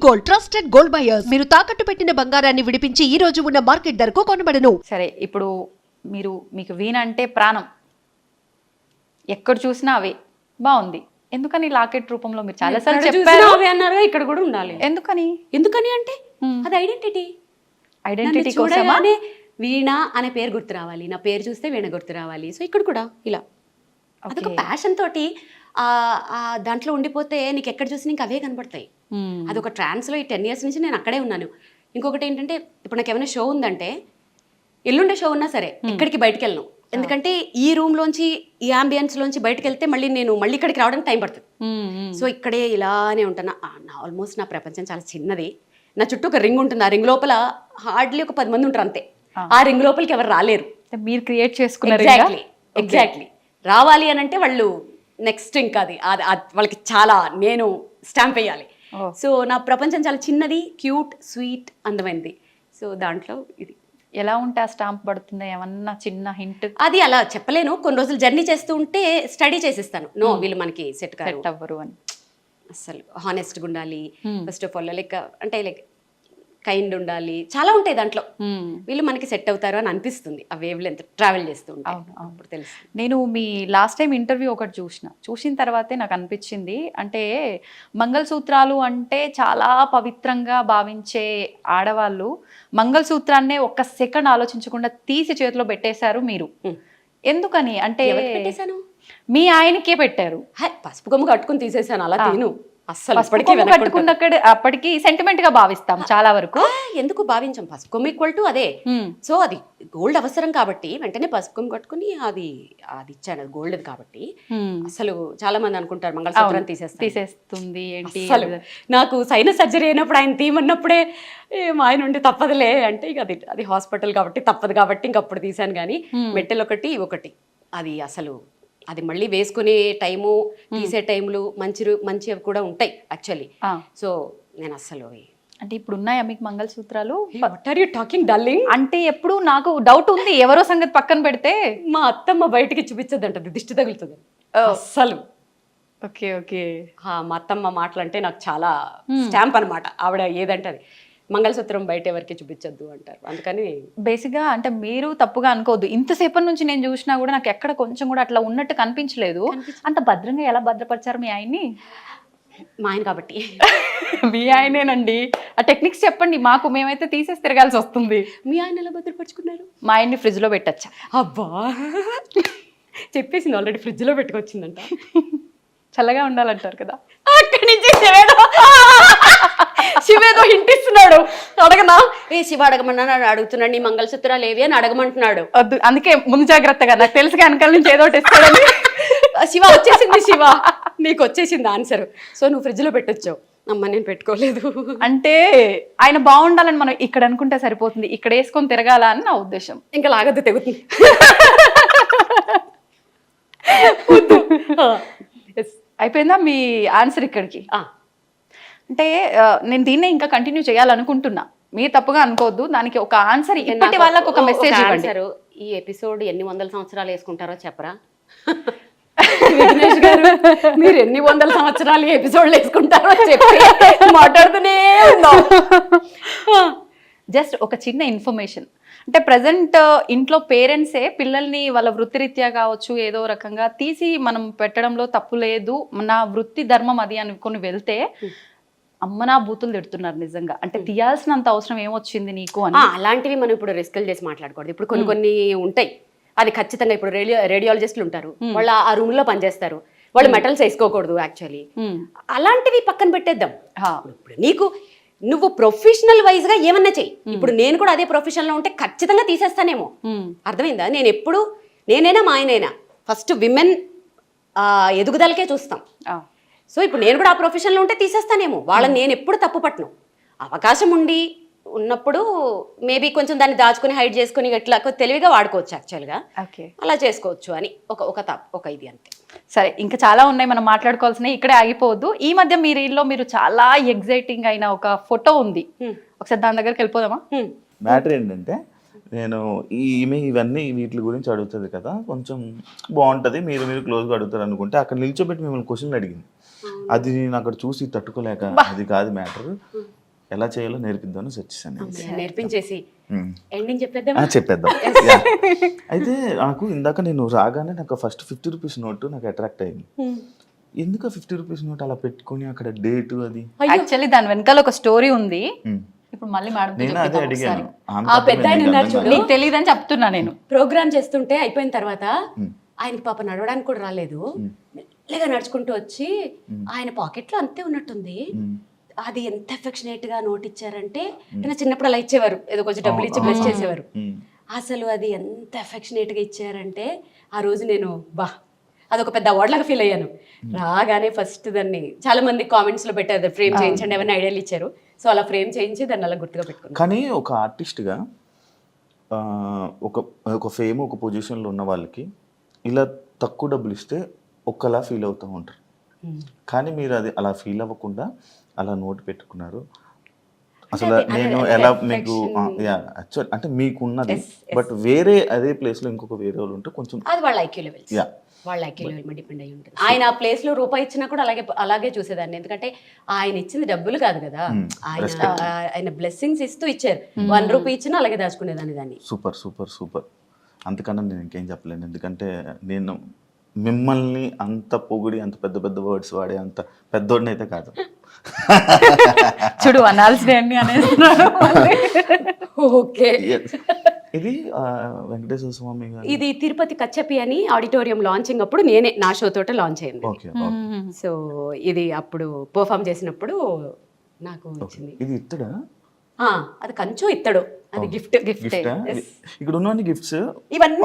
Gold, trusted gold buyers. మీరు తాకట్టు పెట్టిన బంగారాన్ని విడిపించి ఈ రోజు ఉన్న మార్కెట్ ధరకు కొనబడను. సరే, ఇప్పుడు మీకు వీణ అంటే ప్రాణం, ఎక్కడ చూసినా అవే. బాగుంది. ఎందుకని లాకెట్ రూపంలో మీరు చాలా సార్లు చెప్పారు అన్నారుగా, ఇక్కడ కూడా ఉండాలి. ఎందుకని అంటే అది ఐడెంటిటీ కోసమే. వీణ అనే పేరు గుర్తు రావాలి, నా పేరు చూస్తే వీణ గుర్తు రావాలి. సో ఇక్కడ కూడా ఇలా అదొక ప్యాషన్ తోటి దాంట్లో ఉండిపోతే నీకు ఎక్కడ చూసి నీకు అవే కనపడతాయి. అదొక ట్రాన్స్లో ఈ 10 years నుంచి నేను అక్కడే ఉన్నాను. ఇంకొకటి ఏంటంటే, ఇప్పుడు నాకు ఏమైనా షో ఉందంటే, ఎల్లుండే షో ఉన్నా సరే ఎక్కడికి బయటకు వెళ్ళను. ఎందుకంటే ఈ రూమ్లోంచి, ఈ అంబియన్స్లోంచి బయటకు వెళ్తే మళ్ళీ ఇక్కడికి రావడానికి టైం పడుతుంది. సో ఇక్కడే ఇలానే ఉంటాను. ఆల్మోస్ట్ నా ప్రపంచం చాలా చిన్నది. నా చుట్టూ ఒక రింగ్ ఉంటుంది. ఆ రింగ్ లోపల హార్డ్లీ ఒక 10 మంది ఉంటారు అంతే. ఆ రింగ్ లోపలికి ఎవరు రాలేరు. మీరు క్రియేట్ చేసుకున్నారు. ఎగ్జాక్ట్లీ రావాలి అని అంటే వాళ్ళు నెక్స్ట్ ఇంకా అది వాళ్ళకి చాలా నేను స్టాంప్ వేయాలి. సో నా ప్రపంచం చాలా చిన్నది, క్యూట్, స్వీట్, అందమైనది. సో దాంట్లో ఇది ఎలా ఉంటే ఆ స్టాంప్ పడుతుందా, ఏమన్నా చిన్న హింట్? అది అలా చెప్పలేను. కొన్ని రోజులు జర్నీ చేస్తూ ఉంటే స్టడీ చేసిస్తాను. నో, వీళ్ళు మనకి సెట్ అవ్వరు అని. అసలు హానెస్ట్గా ఉండాలి first of all. Like kind ఉండాలి, చాలా ఉంటాయి దాంట్లో. వీళ్ళు మనకి సెట్ అవుతారు అని అనిపిస్తుంది ఆ వేవ్ లెంత్ ట్రావెల్ చేస్తూ ఉంటాను. అప్పుడు తెలుసు. నేను మీ లాస్ట్ టైం ఇంటర్వ్యూ ఒకటి చూసిన తర్వాతే నాకు అనిపించింది, అంటే మంగళసూత్రాలు అంటే చాలా పవిత్రంగా భావించే ఆడవాళ్ళు మంగళసూత్రాన్నే ఒక్క సెకండ్ ఆలోచించకుండా తీసి చేతిలో పెట్టేశారు మీరు. ఎందుకని అంటే పెట్టేశాను? మీ ఆయనకే పెట్టారు. పసుపు కొమ్ము కట్టుకుని తీసేసాను. అలా తీను అసలు. అప్పటికి సెంటిమెంట్ గా భావిస్తాం చాలా వరకు. ఎందుకు భావించాం? పసుపు కొమ్ము ఈక్వల్ టు అదే. సో అది గోల్డ్ అవసరం కాబట్టి వెంటనే పసుపు కొమ్ము కట్టుకుని అది ఇచ్చాను. అది గోల్డ్ కాబట్టి. అసలు చాలా మంది అనుకుంటారు మంగళసూత్రం తీసేస్తుంది ఏంటి. నాకు సైనస్ సర్జరీ అయినప్పుడు ఆయన తీయమన్నప్పుడే మా ఆయన ఉండి తప్పదులే అంటే, ఇక అది హాస్పిటల్ కాబట్టి తప్పదు కాబట్టి ఇంకప్పుడు తీసాను. కానీ మెట్టెలు ఒకటి అది అసలు అది మళ్ళీ వేసుకునే టైము, తీసే టైంలు మంచివి కూడా ఉంటాయి యాక్చువల్లీ. సో నేను అసలు అంటే ఇప్పుడు ఉన్నాయా మీకు మంగళసూత్రాలు? What are you talking darling? అంటే ఎప్పుడు నాకు డౌట్ ఉంది, ఎవరో సంగతి పక్కన పెడితే మా అత్తమ్మ బయటికి చూపించద్దంటది, దిష్టి తగులుతుంది అస్సలు. ఓకే. మా అత్తమ్మ మాటలు అంటే నాకు చాలా స్టాంప్ అనమాట. ఆవిడ ఏదంటే అది మంగళసూత్రం బయట ఎవరికి చూపించద్దు అంటారు. అందుకని బేసిక్గా అంటే మీరు తప్పుగా అనుకోవద్దు. ఇంతసేపటి నుంచి నేను చూసినా కూడా నాకు ఎక్కడ కొంచెం కూడా అట్లా ఉన్నట్టు కనిపించలేదు. అంత భద్రంగా ఎలా భద్రపరిచారు మీ ఆయన్ని? మా ఆయన కాబట్టి. మీ ఆయనేనండి. ఆ టెక్నిక్స్ చెప్పండి మాకు, మేమైతే తీసేసి తిరగాల్సి వస్తుంది. మీ ఆయన ఎలా భద్రపరుచుకున్నారు? మా ఆయన్ని ఫ్రిడ్జ్లో పెట్టచ్చా? అబ్బా, చెప్పేసింది ఆల్రెడీ, ఫ్రిడ్జ్లో పెట్టుకొచ్చిందంట. చల్లగా ఉండాలంటారు కదా. అక్కడి నుంచి శివేదో హింటిస్తున్నాడు. అడగనా? శివ అడగమన్నా అడుగుతున్నాడు, నీ మంగళసూత్రాలు ఏవి అని అడగమంటున్నాడు. అందుకే ముందు జాగ్రత్తగా, నాకు తెలుసు వెనకాల నుంచి ఏదో ఇస్తాడని. శివ వచ్చేసింది, శివ నీకు వచ్చేసింది ఆన్సర్. సో నువ్వు ఫ్రిడ్జ్ లో పెట్టొచ్చావు. అమ్మ నేను పెట్టుకోలేదు. అంటే ఆయన బాగుండాలని మనం ఇక్కడ అనుకుంటే సరిపోతుంది, ఇక్కడ వేసుకొని తిరగాల అని నా ఉద్దేశం. ఇంకా లాగద్దు, తెగుతుంది. అయిపోయిందా మీ ఆన్సర్ ఇక్కడికి? అంటే నేను దీన్నే ఇంకా కంటిన్యూ చేయాలనుకుంటున్నా, మీరు తప్పుగా అనుకోవద్దు. దానికి ఒక ఆన్సర్, ఇప్పటి వాళ్ళకి ఒక మెసేజ్ ఇవ్వండి. ఈ ఎపిసోడ్ ఎన్ని 100 సంవత్సరాలు వేసుకుంటారో చెప్పరా? విఘ్నేష్ గారు, మీరు ఎన్ని 100 సంవత్సరాలు ఎపిసోడ్లు వేసుకుంటారో చెప్పి మాట్లాడుతూనే ఉన్నాం. జస్ట్ ఒక చిన్న ఇన్ఫర్మేషన్, అంటే ప్రజెంట్ ఇంట్లో పేరెంట్సే పిల్లల్ని వాళ్ళ వృత్తిరీత్యా కావచ్చు ఏదో రకంగా తీసి మనం పెట్టడంలో తప్పు లేదు, నా వృత్తి ధర్మం అది అనుకుని వెళ్తే అమ్మనా బూతులు తిడుతున్నారు నిజంగా. అంటే తీయాల్సినంత అవసరం ఏమొచ్చింది నీకు అని. అలాంటివి మనం ఇప్పుడు రిస్కులు చేసి మాట్లాడకూడదు. ఇప్పుడు కొన్ని ఉంటాయి, అది ఖచ్చితంగా. ఇప్పుడు రేడియాలజిస్టులు ఉంటారు, వాళ్ళు ఆ రూమ్ లో పనిచేస్తారు, వాళ్ళు మెటల్స్ వేసుకోకూడదు యాక్చువల్లీ. అలాంటివి పక్కన పెట్టేద్దాం. ఇప్పుడు నువ్వు ప్రొఫెషనల్ వైజ్ గా ఏమన్నా చెయ్యి. ఇప్పుడు నేను కూడా అదే ప్రొఫెషన్ లో ఉంటే ఖచ్చితంగా తీసేస్తానేమో. అర్థమైందా? నేనైనా మా ఆయనైనా ఫస్ట్ విమెన్ ఎదుగుదలకే చూస్తాం. సో ఇప్పుడు నేను కూడా ఆ ప్రొఫెషన్లో ఉంటే తీసేస్తానేమో. వాళ్ళని నేను ఎప్పుడు తప్పు పట్టను. అవకాశం ఉన్నప్పుడు మేబీ కొంచెం దాన్ని దాచుకుని హైడ్ చేసుకుని ఇట్లా తెలివిగా వాడుకోవచ్చు యాక్చువల్గా. అలా చేసుకోవచ్చు అని ఒక ఇది అంతే. సరే, ఇంకా చాలా ఉన్నాయి మనం మాట్లాడుకోవాల్సినవి, ఇక్కడే ఆగిపోవద్దు. ఈ మధ్య మీ రీల్లో మీరు చాలా ఎగ్జైటింగ్ అయిన ఒక ఫోటో ఉంది, ఒకసారి దాని దగ్గరికి వెళ్ళిపోదామా? మ్యాటర్ ఏంటంటే, నేను ఇవన్నీ వీటి గురించి అడుగుతుంది కదా, కొంచెం బాగుంటుంది, మీరు క్లోజ్గా అడుగుతారు అనుకుంటే అక్కడ నిల్చోబెట్టి మిమ్మల్ని క్వశ్చన్లు అడిగింది. అది నేను అక్కడ చూసి తట్టుకోలేక అది కాదు మ్యాటర్, ఎలా చేయాలో నేర్పిద్దామని వచ్చేసాను. నేర్పించేసి ఎండింగ్ చెప్పేద్దాం. చెప్పేద్దాం. Yeah. అయితే నాకు ఇందాక నేను రాగానే నాకు ఫస్ట్ 50 రూపీస్ నోట్ నాకు అట్రాక్ట్ అయింది. ఎందుకు 50 రూపీస్ నోట్ అలా పెట్టుకొని అక్కడ డేట్ అది, యాక్చువల్లీ దాని వెనకాల ఒక స్టోరీ ఉంది. ఇప్పుడు మళ్ళీ మేడం నేను అదే అడిగాను. ఆ పెద్ద ఆయన ఉన్నారు చూడు, నీకు తెలియదని చెప్తున్నా నేను. ప్రోగ్రామ్ చేస్తుంటే అయిపోయిన తర్వాత ఆయనకి పాప నడవడానికి కూడా రాలేదు, మెల్లగా నడుచుకుంటూ వచ్చి ఆయన పాకెట్ లో అంతే ఉన్నట్టుంది. అది ఎంత అఫెక్షనేట్ గా నోట్ ఇచ్చారంటే, నేను చిన్నప్పుడు అలా ఇచ్చేవారు, ఏదో కొంచెం డబ్బులు ఇచ్చి బ్లెస్ చేసేవారు. అసలు అది ఎంత అఫెక్షనేట్ గా ఇచ్చారంటే ఆ రోజు నేను అదొక పెద్ద అవార్డ్ లాగా ఫీల్ అయ్యాను. రాగానే ఫస్ట్ దాన్ని చాలా మంది కామెంట్స్ లో పెట్టారు, ఫ్రేమ్ చేయించండి ఏమైనా ఐడియాలు ఇచ్చారు. సో అలా ఫ్రేమ్ చేయించి దాన్ని అలా గుర్తుగా పెట్టుకున్నాను. కానీ ఒక ఆర్టిస్ట్గా ఒక ఫేమ్ ఒక పొజిషన్లో ఉన్న వాళ్ళకి ఇలా తక్కువ డబ్బులు ఇస్తే ఒక్కలా ఫీల్ అవుతూ ఉంటారు. కానీ మీరు అది అలా ఫీల్ అవ్వకుండా అలా నోట్ పెట్టుకున్నారు. అసలు నేను ఎలా మీకు యాక్చువల్ అంటే మీకు ఉన్నది, బట్ వేరే అదే ప్లేస్లో ఇంకొక వేరే వాళ్ళు ఉంటే కొంచెం అది వాళ్ళ ఐక్యూ లెవెల్స్, వాళ్ళ ఐక్యూ లెవెల్ మీద డిపెండ్ అయ్యి ఉంటుంది. ఆయన ఆ ప్లేస్ లో రూపాయి ఇచ్చినా కూడా అలాగే చూసేదాన్ని. ఎందుకంటే ఆయన ఇచ్చింది డబ్బులు కాదు కదా, ఆయన బ్లెస్సింగ్స్ ఇస్తూ ఇచ్చారు. 1 రూపీ ఇచ్చినా అలాగే దాచుకునేదాన్ని దాన్ని. Super super super. అంతకన్నా నేను ఇంకేం చెప్పలేను. ఎందుకంటే నేను మిమ్మల్ని అంత పొగిడి అంత పెద్ద పెద్ద వర్డ్స్ వాడే అంత పెద్దోడిని అయితే కాదు. చూడు అనాల్సిన అన్ని అనేది. ఓకే, ఇది వెంకటేశ్వర స్వామి గారు, ఇది తిరుపతి కచ్చపి అని ఆడిటోరియం లాంచింగ్ అప్పుడు నేనే నా షో తోట లాంచ్ అయింది. ఓకే సో ఇది అప్పుడు పర్ఫామ్ చేసినప్పుడు నాకు వచ్చింది. ఇది ఇత్తడా? అది కంచు ఇత్తడు, అది గిఫ్ట్. ఇక్కడ ఉన్న గిఫ్ట్స్ ఇవన్నీ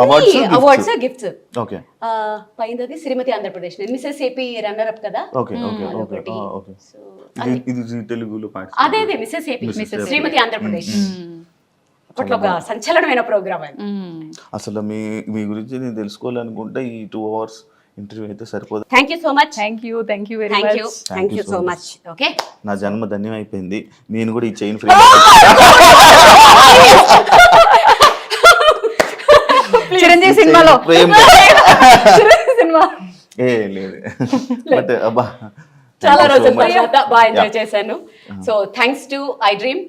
అవార్డ్స్ గిఫ్ట్స్. ఓకే, పైనది Shrimati Andhra Pradesh, Mrs AP runner up కదా. Okay okay okay okay. ఇది తెలుగులో అదే మిసెస్ ఏపీ, శ్రీమతి ఆంధ్రప్రదేశ్. అప్పట్లో ఒక సంచలనమైన ప్రోగ్రామ్ అది. అసలు మీ గురించి నేను తెలుసుకోవాలనుకుంటే ఈ 2 hours ఇంటర్వ్యూ అయితే సరిపోదు. Thank you so much. Thank you very much. Thank you so much. Okay, నా జన్మ ధన్యం అయిపోయింది. నేను కూడా ఈ చైన్ ఫ్రీ చిరంజీవి సినిమాలో సినిమా లేదు, బట్ అబ్బా చాలా రోజుల తర్వాత బాగా ఎంజాయ్ చేశాను. So thanks to I dream,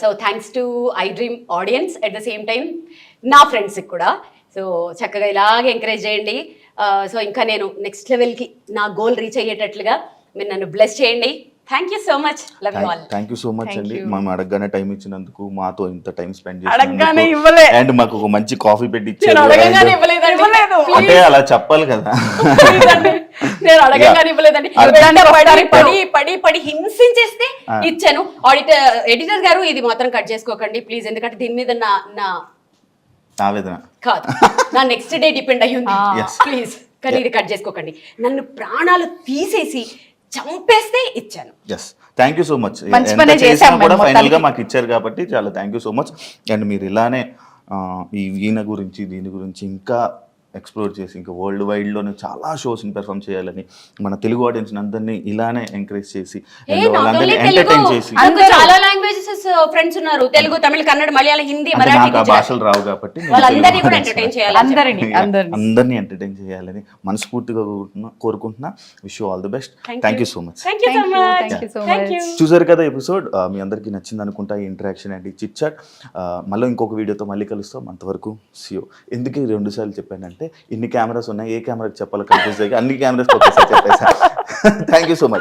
so thanks to I dream audience, at the same time నా ఫ్రెండ్స్కి కూడా. సో చక్కగా ఇలాగే ఎంకరేజ్ చేయండి. సో ఇంకా నేను నెక్స్ట్ లెవెల్కి నా గోల్ రీచ్ అయ్యేటట్లుగా మీరు నన్ను బ్లెస్ చేయండి. Thank you so much. Love you all. Thank you so much అండి. మేము అడగగానే టైం ఇచ్చినందుకు, మాతో ఇంత టైం స్పెండ్ అడగగానే చేసినందుకు, ఇవ్వలే. అండ్ మాకు ఒక మంచి కాఫీ పెట్టి ఇచ్చారు. అడగగానే ఇవ్వలేదండి. అంటే అలా చెప్పాలి కదా. నేను అడగగానే ఇవ్వలేదండి. పడి హింసించేస్తే ఇచ్చాను. ఎడిటర్ గారు ఇది మాత్రం కట్ చేసుకోకండి ప్లీజ్, ఎందుకంటే దీని మీద నా ఆవేదన కాదు, నా నెక్స్ట్ డే డిపెండ్ అయ్యి ఉంది. ప్లీజ్ కానీ ఇది కట్ చేసుకోకండి. నన్ను ప్రాణాలు తీసేసి చంపేస్తే ఇచ్చాను. Yes, thank you so much. మంచి పనే చేశాం కూడా ఫైనల్ గా మాకు ఇచ్చారు కాబట్టి చాలా thank you so much. And మీరు ఇలానే ఈ వీణ గురించి దీని గురించి ఇంకా ఎక్స్ప్లోర్ చేసి ఇంకా వరల్డ్ వైడ్లోనే చాలా షోస్ని పెర్ఫామ్ చేయాలని, మన తెలుగు ఆడియన్స్ అందరినీ ఇలానే ఎంకరేజ్ చేసి వాళ్ళందరినీ ఎంటర్టైన్ చేసి. చాలా లాంగ్వేజెస్ ఫ్రెండ్స్ ఉన్నారు, తెలుగు, తమిళ, కన్నడ, మలయాళం, హిందీ, నాకు ఆ మరాఠీ భాషలు రావు కాబట్టి వాళ్ళందరినీ కూడా ఎంటర్టైన్ చేయాలి. అందరినీ ఎంటర్టైన్ చేయాలని మనస్ఫూర్తిగా కోరుకుంటున్నా. Wish you all the best. Thank you so much. చూసారు కదా ఎపిసోడ్, మీ అందరికీ నచ్చింది అనుకుంటా ఈ ఇంటరాక్షన్ అండ్ ఈ చిట్ చాట్. మళ్ళీ ఇంకొక వీడియోతో మళ్ళీ కలుస్తాం. అంతవరకు సీ యూ. ఎందుకు 2 సార్లు చెప్పానంటే ఇన్ని కెమెరాస్ ఉన్నాయి, ఏ కెమెరాకి చెప్పాలో కన్ఫ్యూజ్ అయ్యి అన్ని కెమెరాస్ చెప్పేసా. Thank you so much.